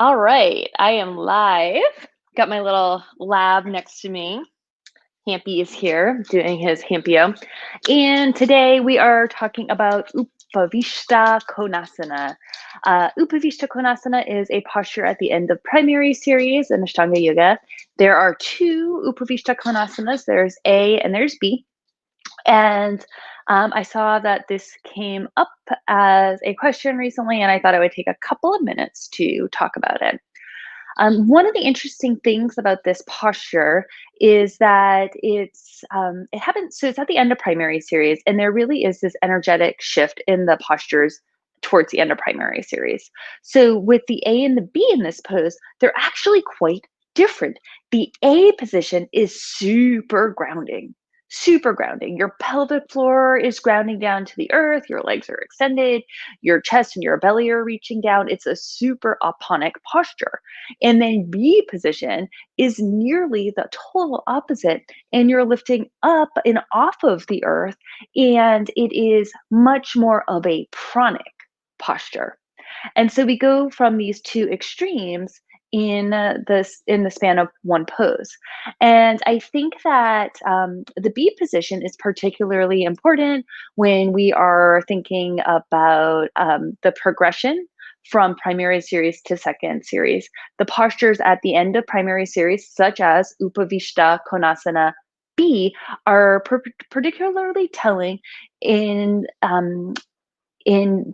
All right, I am live. Got my little lab next to me. Hampy is here doing his Hampio. And today we are talking about Upavista Konasana. Upavista Konasana is a posture at the end of primary series in Ashtanga Yoga. There are two Upavista Konasanas. There's A and there's B. And I saw that this came up as a question recently, and I thought I would take a couple of minutes to talk about it. One of the interesting things about this posture is that it happens. So it's at the end of primary series, and there really is this energetic shift in the postures towards the end of primary series. So with the A and the B in this pose, they're actually quite different. The A position is super grounding. Super grounding. Your pelvic floor is grounding down to the earth. Your legs are extended. Your chest and your belly are reaching down. It's a super aponic posture. And then B position is nearly the total opposite. And you're lifting up and off of the earth. And it is much more of a pranic posture. And so we go from these two extremes in the span of one pose. And I think that the B position is particularly important when we are thinking about the progression from primary series to second series. The postures at the end of primary series, such as Upavishta Konasana B, are particularly telling in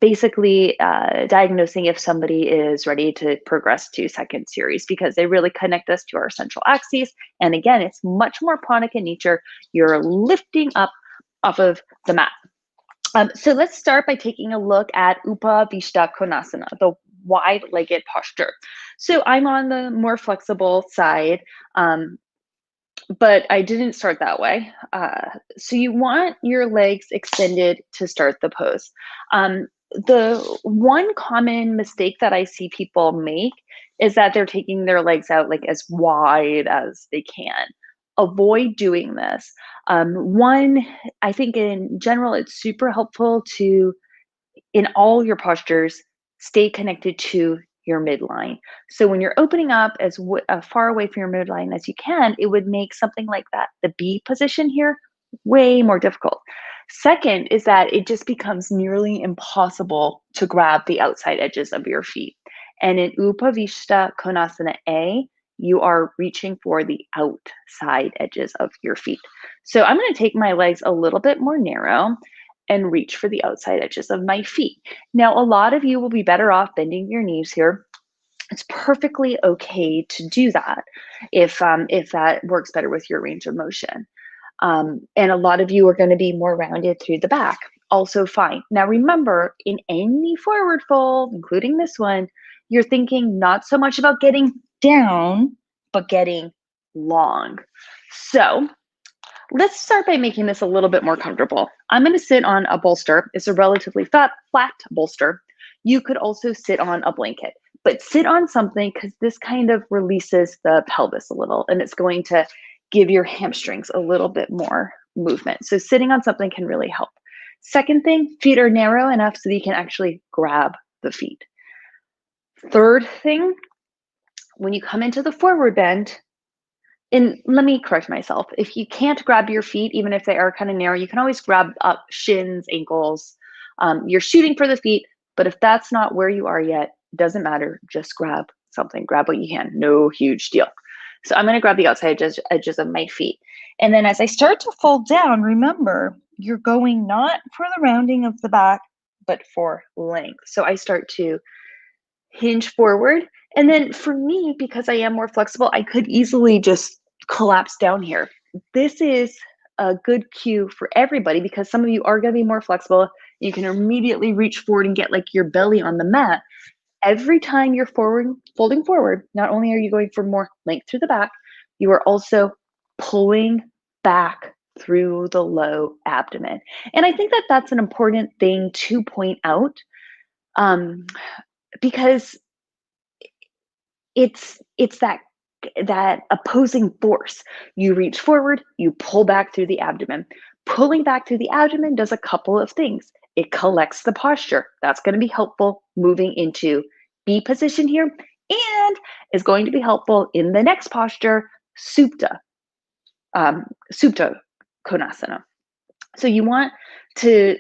basically diagnosing if somebody is ready to progress to second series, because they really connect us to our central axis. And again, it's much more pranic in nature. You're lifting up off of the mat. So let's start by taking a look at Upavishta Konasana, the wide-legged posture. So I'm on the more flexible side. But I didn't start that way. So you want your legs extended to start the pose. The one common mistake that I see people make is that they're taking their legs out like as wide as they can. Avoid doing this. One, I think in general, it's super helpful to, in all your postures, stay connected to your midline. So when you're opening up as far away from your midline as you can, it would make something like that, the B position here, way more difficult. Second is that it just becomes nearly impossible to grab the outside edges of your feet. And in Upavishta Konasana A, you are reaching for the outside edges of your feet. So I'm going to take my legs a little bit more narrow and reach for the outside edges of my feet. Now, a lot of you will be better off bending your knees here. It's perfectly okay to do that if that works better with your range of motion. And a lot of you are going to be more rounded through the back. Also fine. Now remember, in any forward fold, including this one, you're thinking not so much about getting down, but getting long. So let's start by making this a little bit more comfortable. I'm going to sit on a bolster. It's a relatively flat bolster. You could also sit on a blanket, but sit on something because this kind of releases the pelvis a little, and it's going to give your hamstrings a little bit more movement. So sitting on something can really help. Second thing, feet are narrow enough so that you can actually grab the feet. Third thing, when you come into the forward bend, and let me correct myself. If you can't grab your feet, even if they are kind of narrow, you can always grab up shins, ankles. You're shooting for the feet, but if that's not where you are yet, it doesn't matter. Just grab something. Grab what you can. No huge deal. So I'm going to grab the outside edges of my feet. And then as I start to fold down, remember, you're going not for the rounding of the back, but for length. So I start to hinge forward. And then for me, because I am more flexible, I could easily just collapse down here. This is a good cue for everybody because some of you are going to be more flexible. You can immediately reach forward and get like your belly on the mat. Every time you're folding forward, not only are you going for more length through the back, you are also pulling back through the low abdomen. And I think that that's an important thing to point out. Because it's that opposing force. You reach forward, you pull back through the abdomen. Pulling back through the abdomen does a couple of things. It collects the posture. That's going to be helpful moving into B position here, and is going to be helpful in the next posture, Supta, Supta Konasana. So you want to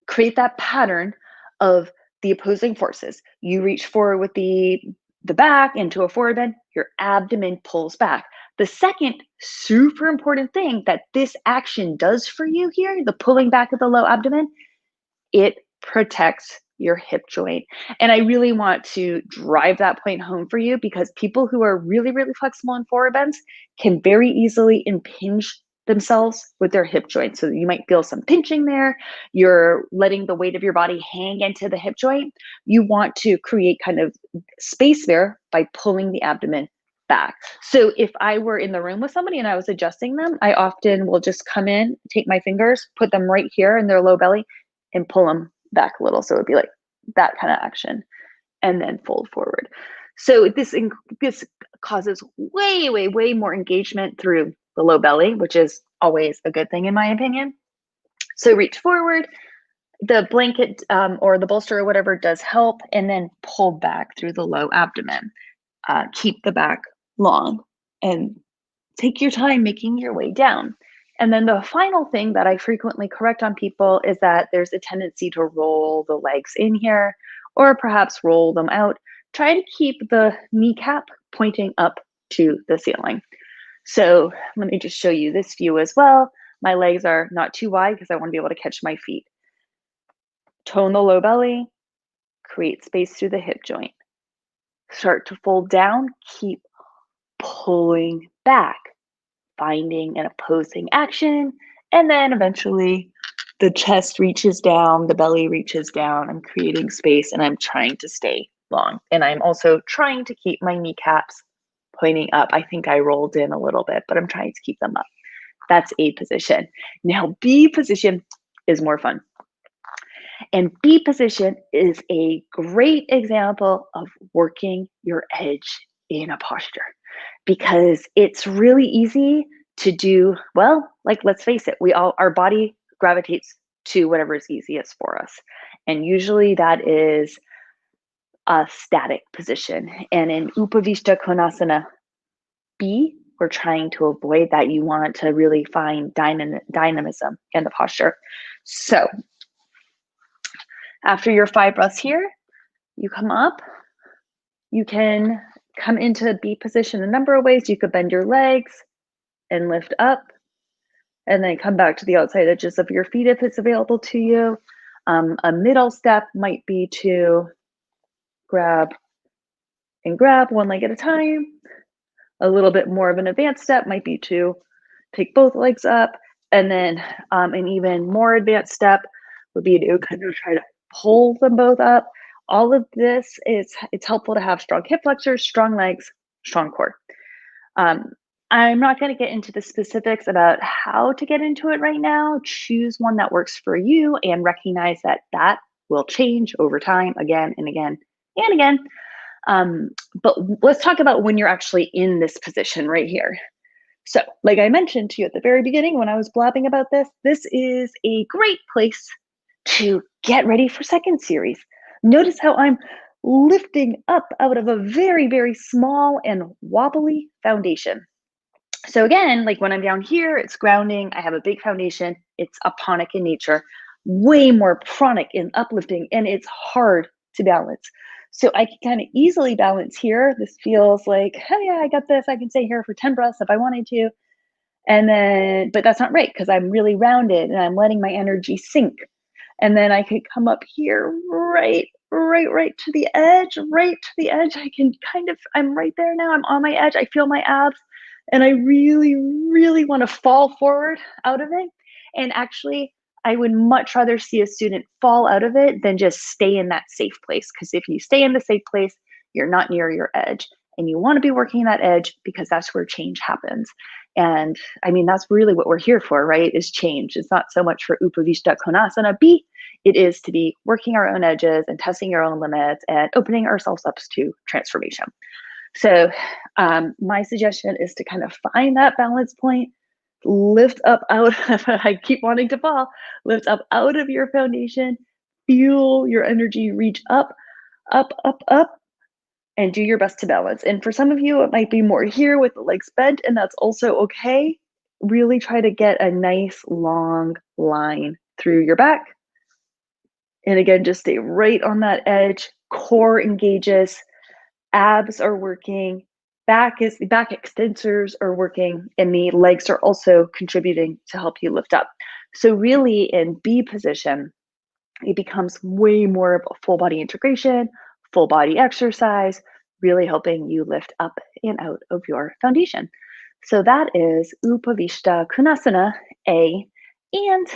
create that pattern of the opposing forces. You reach forward with the back into a forward bend, your abdomen pulls back. The second super important thing that this action does for you here, the pulling back of the low abdomen, it protects your hip joint. And I really want to drive that point home for you because people who are really, really flexible in forward bends can very easily impinge themselves with their hip joint. So you might feel some pinching there. You're letting the weight of your body hang into the hip joint. You want to create kind of space there by pulling the abdomen back. So if I were in the room with somebody and I was adjusting them, I often will just come in, take my fingers, put them right here in their low belly, and pull them back a little. So it'd be like that kind of action, and then fold forward. So this causes way, way, way more engagement through the low belly, which is always a good thing in my opinion. So reach forward, the blanket or the bolster or whatever does help, and then pull back through the low abdomen. Keep the back long and take your time making your way down. And then the final thing that I frequently correct on people is that there's a tendency to roll the legs in here or perhaps roll them out. Try to keep the kneecap pointing up to the ceiling. So let me just show you this view as well. My legs are not too wide because I want to be able to catch my feet. Tone the low belly, create space through the hip joint. Start to fold down, keep pulling back, finding an opposing action, and then eventually the chest reaches down, the belly reaches down. I'm creating space and I'm trying to stay long. And I'm also trying to keep my kneecaps pointing up. I think I rolled in a little bit, but I'm trying to keep them up. That's A position. Now, B position is more fun. And B position is a great example of working your edge in a posture because it's really easy to do. Well, like, let's face it, our body gravitates to whatever is easiest for us. And usually that is a static position. And in Upavista Konasana B, we're trying to avoid that. You want to really find dynamism in the posture. So after your 5 breaths here, you come up. You can come into B position a number of ways. You could bend your legs and lift up, and then come back to the outside edges of your feet if it's available to you. A middle step might be to grab one leg at a time. A little bit more of an advanced step might be to pick both legs up, and then an even more advanced step would be to kind of try to pull them both up. All of this it's helpful to have strong hip flexors, strong legs, strong core. I'm not going to get into the specifics about how to get into it right now. Choose one that works for you and recognize that that will change over time again and again and again. But let's talk about when you're actually in this position right here. So, like I mentioned to you at the very beginning when I was blabbing about this, this is a great place to get ready for second series. Notice how I'm lifting up out of a very, very small and wobbly foundation. So again, like when I'm down here, it's grounding. I have a big foundation. It's aponic in nature, way more pranic in uplifting, and it's hard to balance. So I can kind of easily balance here. This feels like, oh yeah, I got this. I can stay here for 10 breaths if I wanted to. And then, but that's not right because I'm really rounded and I'm letting my energy sink. And then I could come up here right to the edge, right to the edge. I can kind of, I'm right there now. I'm on my edge. I feel my abs. And I really, really want to fall forward out of it. And actually, I would much rather see a student fall out of it than just stay in that safe place. Because if you stay in the safe place, you're not near your edge. And you want to be working that edge because that's where change happens. And I mean, that's really what we're here for, right? Is change. It's not so much for Upavista Konasana B. It is to be working our own edges and testing our own limits and opening ourselves up to transformation. So my suggestion is to kind of find that balance point, lift up out of, I keep wanting to fall, lift up out of your foundation, feel your energy reach up, up, up, up, and do your best to balance. And for some of you, it might be more here with the legs bent, and that's also okay. Really try to get a nice long line through your back. And again, just stay right on that edge. Core engages, abs are working, back extensors are working, and the legs are also contributing to help you lift up. So really in B position, it becomes way more of a full body integration, full body exercise, really helping you lift up and out of your foundation. So that is Upavista Konasana A and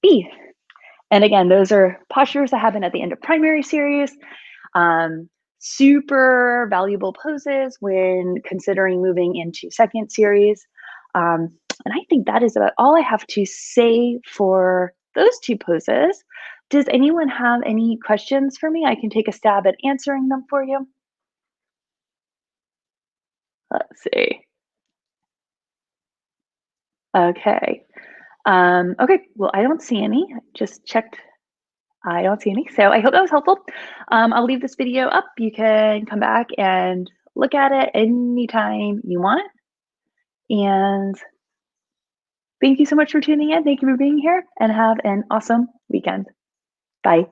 B. And again, those are postures that happen at the end of primary series. Um, Super valuable poses when considering moving into second series. And I think that is about all I have to say for those two poses. Does anyone have any questions for me? I can take a stab at answering them for you. Let's see. Okay. Okay. Well, I don't see any. I just checked. I don't see any. So I hope that was helpful. I'll leave this video up. You can come back and look at it anytime you want. And thank you so much for tuning in. Thank you for being here and have an awesome weekend. Bye.